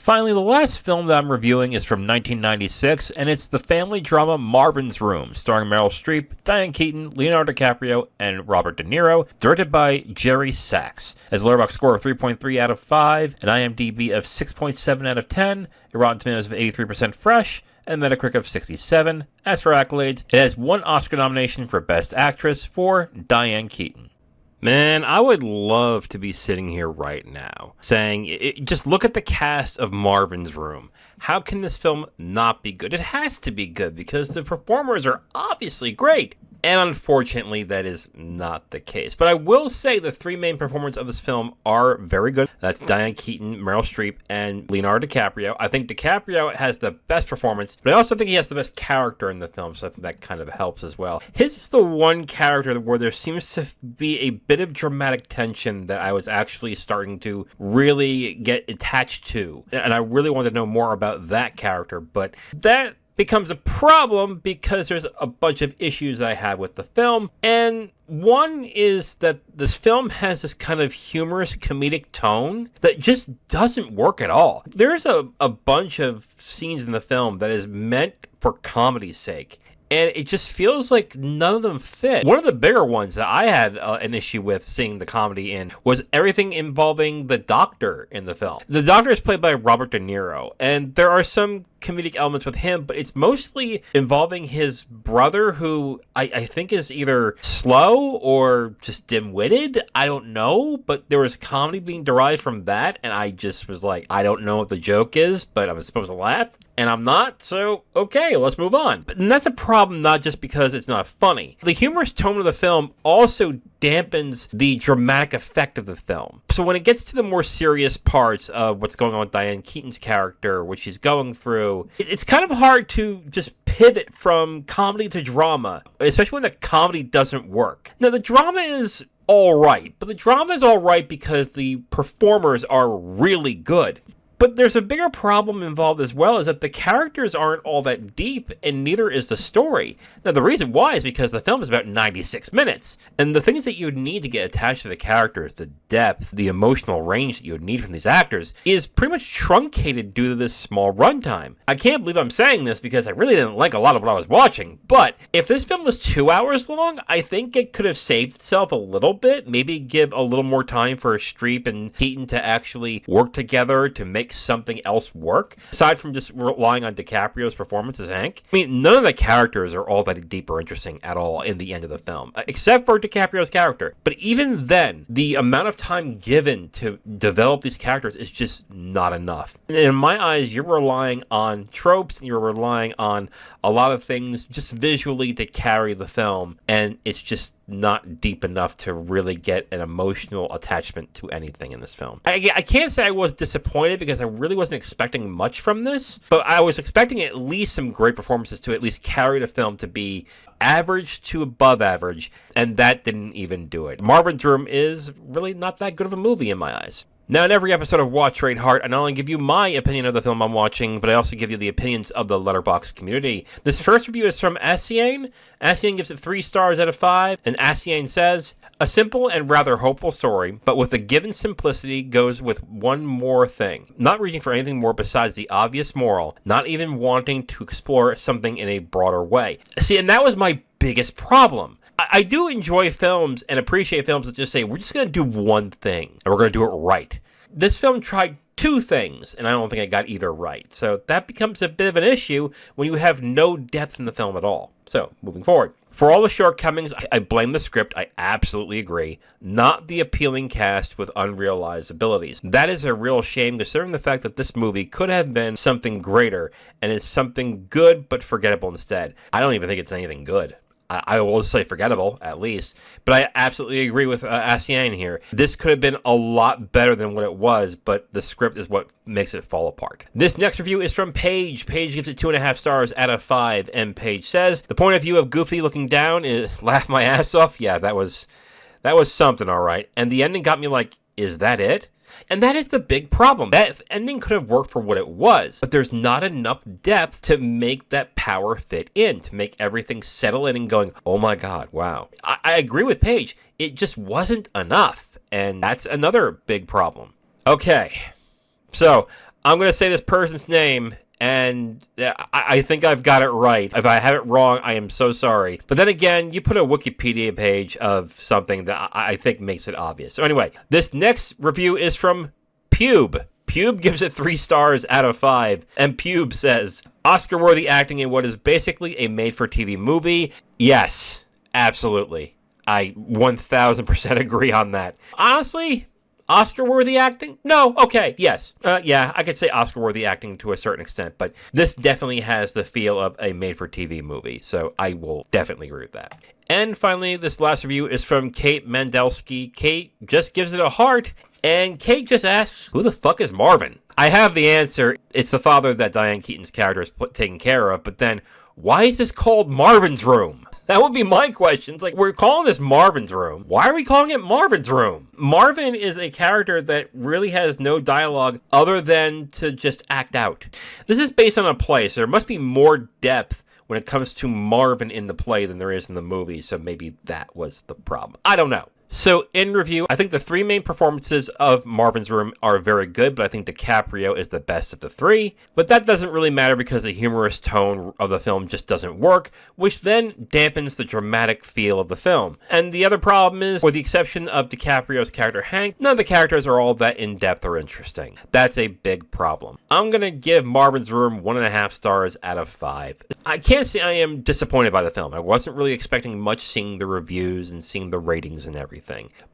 Finally, the last film that I'm reviewing is from 1996, and it's the family drama Marvin's Room, starring Meryl Streep, Diane Keaton, Leonardo DiCaprio, and Robert De Niro, directed by Jerry Sachs. Has a Letterboxd score of 3.3 out of 5, an IMDb of 6.7 out of 10, a Rotten Tomatoes of 83% fresh, and a Metacritic of 67. As for accolades, it has one Oscar nomination for Best Actress for Diane Keaton. Man, I would love to be sitting here right now saying, just look at the cast of Marvin's Room. How can this film not be good? It has to be good because the performers are obviously great. And unfortunately, that is not the case. But I will say the three main performers of this film are very good. That's Diane Keaton, Meryl Streep, and Leonardo DiCaprio. I think DiCaprio has the best performance, but I also think he has the best character in the film, so I think that kind of helps as well. His is the one character where there seems to be a bit of dramatic tension that I was actually starting to really get attached to. And I really wanted to know more about that character, but that becomes a problem because there's a bunch of issues I have with the film. And one is that this film has this kind of humorous comedic tone that just doesn't work at all. There's a bunch of scenes in the film that is meant for comedy's sake, and it just feels like none of them fit. One of the bigger ones that I had an issue with seeing the comedy in was everything involving the doctor in the film. The doctor is played by Robert De Niro, and there are some comedic elements with him, but it's mostly involving his brother, who I think is either slow or just dim-witted. I don't know, but there was comedy being derived from that, and I just was like, I don't know what the joke is, but I'm supposed to laugh. And I'm not, so okay, let's move on. And that's a problem not just because it's not funny. The humorous tone of the film also dampens the dramatic effect of the film. So when it gets to the more serious parts of what's going on with Diane Keaton's character, which she's going through, it's kind of hard to just pivot from comedy to drama, especially when the comedy doesn't work. Now, the drama is all right, but the drama is all right because the performers are really good. But there's a bigger problem involved as well, is that the characters aren't all that deep, and neither is the story. Now, the reason why is because the film is about 96 minutes, and the things that you would need to get attached to the characters, the depth, the emotional range that you would need from these actors, is pretty much truncated due to this small runtime. I can't believe I'm saying this because I really didn't like a lot of what I was watching, but if this film was 2 hours long, I think it could have saved itself a little bit, maybe give a little more time for Streep and Keaton to actually work together to make something else work, aside from just relying on DiCaprio's performance as Hank. I mean, none of the characters are all that deep or interesting at all in the end of the film, except for DiCaprio's character. But even then, the amount of time given to develop these characters is just not enough. In my eyes, you're relying on tropes, and you're relying on a lot of things just visually to carry the film, and it's just not deep enough to really get an emotional attachment to anything in this film. I can't say I was disappointed because I really wasn't expecting much from this, but I was expecting at least some great performances to at least carry the film to be average to above average, and that didn't even do it. Marvin's Room is really not that good of a movie in my eyes. Now, in every episode of Watch, Rate, Heart, I not only give you my opinion of the film I'm watching, but I also give you the opinions of the Letterboxd community. This first review is from Asiane. Asiane gives it 3 stars out of 5, and Asiane says, a simple and rather hopeful story, but with a given simplicity goes with one more thing. Not reaching for anything more besides the obvious moral, not even wanting to explore something in a broader way. See, and that was my biggest problem. I do enjoy films and appreciate films that just say, we're just going to do one thing, and we're going to do it right. This film tried 2 things, and I don't think I got either right. So that becomes a bit of an issue when you have no depth in the film at all. So, moving forward. For all the shortcomings, I blame the script, I absolutely agree, not the appealing cast with unrealized abilities. That is a real shame, considering the fact that this movie could have been something greater, and is something good but forgettable instead. I don't even think it's anything good. I will say forgettable, at least. But I absolutely agree with Asiane here. This could have been a lot better than what it was, but the script is what makes it fall apart. This next review is from Paige. Paige gives it 2.5 stars out of 5, and Paige says, the point of view of Goofy looking down is laugh my ass off. Yeah, that was something, all right. And the ending got me like, is that it? And that is the big problem. That ending could have worked for what it was, but there's not enough depth to make that power fit in, to make everything settle in and going, oh my God, wow. I agree with Paige. It just wasn't enough, and that's another big problem. Okay, so I'm going to say this person's name, and I think I've got it right. If I have it wrong, I am so sorry. But then again, you put a Wikipedia page of something that I think makes it obvious. So anyway, this next review is from Pube. Pube gives it 3 stars out of 5, and Pube says, Oscar-worthy acting in what is basically a made-for-TV movie. Yes, absolutely. I 1000% agree on that. Honestly, Oscar-worthy acting? No, okay, yes. Yeah, I could say Oscar-worthy acting to a certain extent, but this definitely has the feel of a made-for-TV movie, so I will definitely agree with that. And finally, this last review is from Kate Mandelsky. Kate just gives it a heart, and Kate just asks, who the fuck is Marvin? I have the answer. It's the father that Diane Keaton's character is taking care of, but then, why is this called Marvin's Room? That would be my question. It's like, we're calling this Marvin's Room. Why are we calling it Marvin's Room? Marvin is a character that really has no dialogue other than to just act out. This is based on a play, so there must be more depth when it comes to Marvin in the play than there is in the movie, so maybe that was the problem. I don't know. So, in review, I think the 3 main performances of Marvin's Room are very good, but I think DiCaprio is the best of the 3. But that doesn't really matter because the humorous tone of the film just doesn't work, which then dampens the dramatic feel of the film. And the other problem is, with the exception of DiCaprio's character Hank, none of the characters are all that in-depth or interesting. That's a big problem. I'm gonna give Marvin's Room 1.5 stars out of 5. I can't say I am disappointed by the film. I wasn't really expecting much seeing the reviews and seeing the ratings and everything.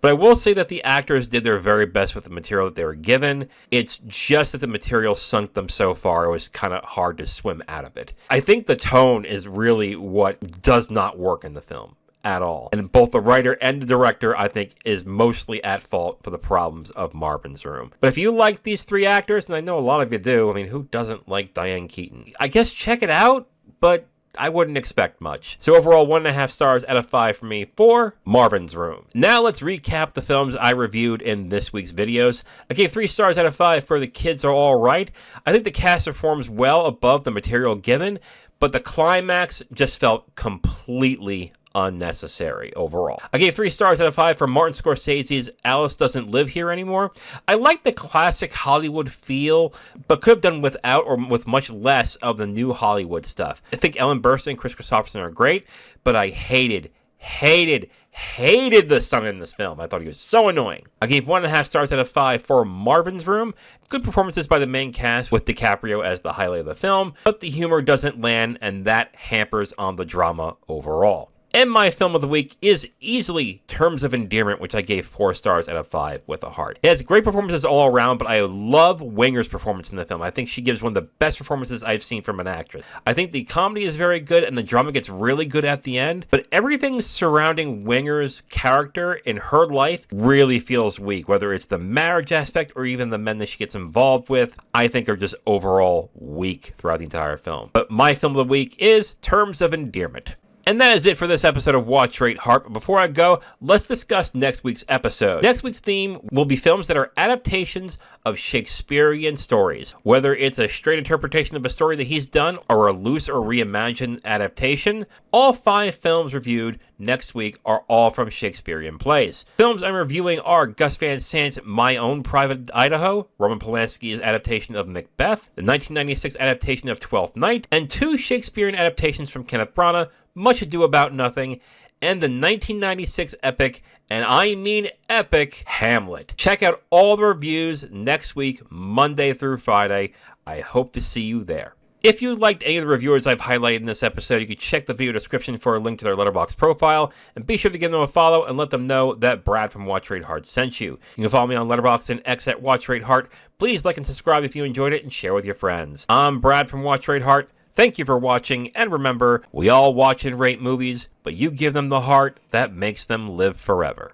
But I will say that the actors did their very best with the material that they were given. It's just that the material sunk them so far, it was kind of hard to swim out of it. I think the tone is really what does not work in the film at all. And both the writer and the director, I think, is mostly at fault for the problems of Marvin's Room. But if you like these 3 actors, and I know a lot of you do, I mean, who doesn't like Diane Keaton? I guess check it out, but I wouldn't expect much. So overall, 1.5 stars out of 5 for me for Marvin's Room. Now let's recap the films I reviewed in this week's videos. I gave 3 stars out of 5 for The Kids Are All Right. I think the cast performs well above the material given, but the climax just felt completely unnecessary overall. I gave 3 stars out of 5 for Martin Scorsese's Alice Doesn't Live Here Anymore. I like the classic Hollywood feel, but could have done without or with much less of the new Hollywood stuff. I think Ellen Burstyn and Chris Christopherson are great, but I hated the son in this film. I thought he was so annoying. I gave 1.5 stars out of 5 for Marvin's Room. Good performances by the main cast with DiCaprio as the highlight of the film, but the humor doesn't land and that hampers on the drama overall. And my film of the week is easily Terms of Endearment, which I gave 4 stars out of 5 with a heart. It has great performances all around, but I love Winger's performance in the film. I think she gives one of the best performances I've seen from an actress. I think the comedy is very good and the drama gets really good at the end, but everything surrounding Winger's character in her life really feels weak, whether it's the marriage aspect or even the men that she gets involved with, I think are just overall weak throughout the entire film. But my film of the week is Terms of Endearment. And that is it for this episode of Watch, Rate, Heart. But before I go, let's discuss next week's episode. Next week's theme will be films that are adaptations of Shakespearean stories. Whether it's a straight interpretation of a story that he's done or a loose or reimagined adaptation, all 5 films reviewed next week are all from Shakespearean plays. Films I'm reviewing are Gus Van Sant's My Own Private Idaho, Roman Polanski's adaptation of Macbeth, the 1996 adaptation of Twelfth Night, and 2 Shakespearean adaptations from Kenneth Branagh, Much Ado About Nothing, and the 1996 epic, and I mean epic, Hamlet. Check out all the reviews next week, Monday through Friday. I hope to see you there. If you liked any of the reviewers I've highlighted in this episode, you can check the video description for a link to their Letterboxd profile, and be sure to give them a follow and let them know that Brad from Watch Rate Heart sent you. You can follow me on Letterboxd and X at Watch Rate Heart. Please like and subscribe if you enjoyed it and share with your friends. I'm Brad from Watch Rate Heart. Thank you for watching, and remember, we all watch and rate movies, but you give them the heart that makes them live forever.